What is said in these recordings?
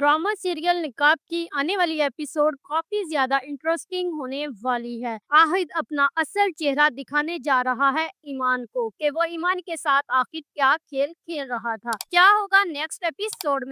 Drama serial निकाब की आने वाली एपिसोड काफी ज्यादा इंटरेस्टिंग होने वाली है। आहिद अपना असल चेहरा दिखाने जा रहा है ईमान को कि वो ईमान के साथ आखिर क्या खेल खेल रहा था। क्या होगा नेक्स्ट एपिसोड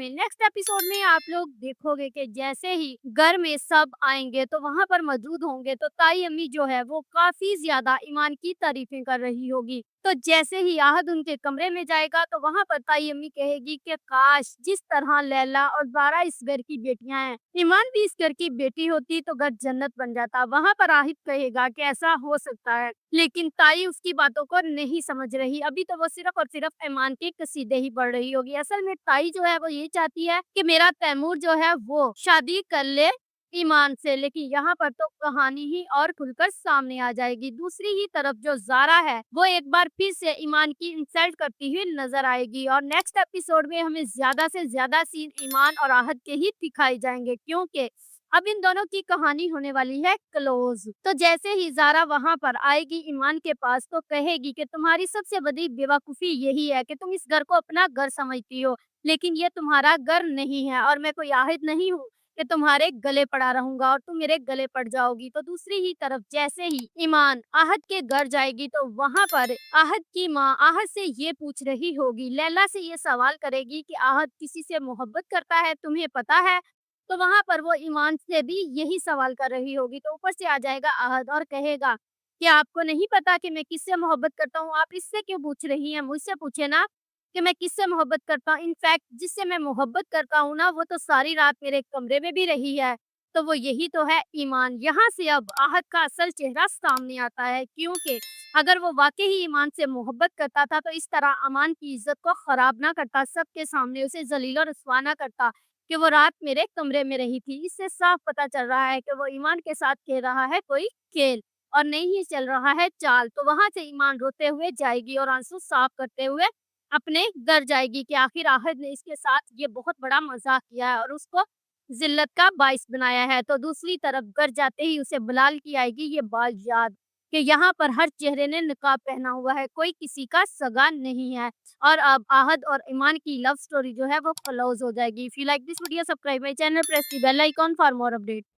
में आप लोग देखोगे कि जैसे ही घर में सब आएंगे तो वहां पर मौजूद होंगे तो ताई अम्मी जो है वो काफी ज्यादा ईमान की तारीफें कर रही होगी। तो जैसे ही आहद उनके कमरे में जाएगा तो वहां पर ताई अम्मी कहेगी कि काश जिस तरह लैला और बारह इस घर की बेटियां हैं, ईमान भी इस घर की बेटी होती तो घर जन्नत बन जाता। वहां पर आहिद कहेगा कि ऐसा हो सकता है, लेकिन ताई उसकी बातों को नहीं समझ रही। अभी तो वो सिर्फ और सिर्फ ईमान के कसीदे ही पढ़ रही होगी। असल में ताई जो है वो ये चाहती है कि मेरा तैमूर जो है वो शादी कर ले ईमान से, लेकिन यहाँ पर तो कहानी ही और खुलकर सामने आ जाएगी। दूसरी ही तरफ जो ज़ारा है वो एक बार फिर से ईमान की इंसल्ट करती हुई नजर आएगी और नेक्स्ट एपिसोड में हमें ज्यादा से ज्यादा सीन ईमान और आहद के ही दिखाए जाएंगे, क्योंकि अब इन दोनों की कहानी होने वाली है क्लोज। तो जैसे ही ज़ारा वहां पर आएगी ईमान के पास तो कहेगी कि तुम्हारी सबसे बड़ी बेवकूफ़ी यही है कि तुम इस घर को अपना घर समझती हो, लेकिन ये तुम्हारा घर नहीं है और मैं कोई आहिद नहीं हूँ कि तुम्हारे गले पड़ा रहूंगा और तुम मेरे गले पड़ जाओगी। तो दूसरी ही तरफ जैसे ही ईमान आहद के घर जाएगी तो वहां पर आहद की माँ आहद से ये पूछ रही होगी, लैला से ये सवाल करेगी कि आहद किसी से मोहब्बत करता है, तुम्हें पता है? तो वहां पर वो ईमान से भी यही सवाल कर रही होगी। तो ऊपर से आ जाएगा आहद और कहेगा कि आपको नहीं पता कि मैं किससे मोहब्बत करता हूँ, आप इससे क्यों पूछ रही हैं, मुझसे पूछे ना कि मैं किससे मोहब्बत करता हूँ। इनफैक्ट जिससे मैं मोहब्बत करता हूँ ना वो तो सारी रात मेरे कमरे में भी रही है, तो वो यही तो है ईमान। यहाँ से अब आहद का असल चेहरा सामने आता है, क्योंकि अगर वो वाकई ही ईमान से मोहब्बत करता था तो इस तरह अमान की इज्जत को खराब ना करता, सबके सामने उसे जलील और रुसवा ना करता कि वो रात मेरे कमरे में रही थी। इससे साफ पता चल रहा है कि वो ईमान के साथ खेल रहा है कोई खेल और नहीं ही चल रहा है चाल। तो वहां से ईमान रोते हुए जाएगी और आंसू साफ करते हुए अपने घर जाएगी कि आखिर आहद ने इसके साथ ये बहुत बड़ा मजाक किया है और उसको जिल्लत का बाइस बनाया है। तो दूसरी तरफ घर जाते ही उसे बिलाल की आएगी ये बात याद कि यहाँ पर हर चेहरे ने निकाब पहना हुआ है, कोई किसी का सगा नहीं है। और अब आहद और ईमान की लव स्टोरी जो है वो क्लोज हो जाएगी। If you like this video, subscribe my channel, press the bell icon for more update.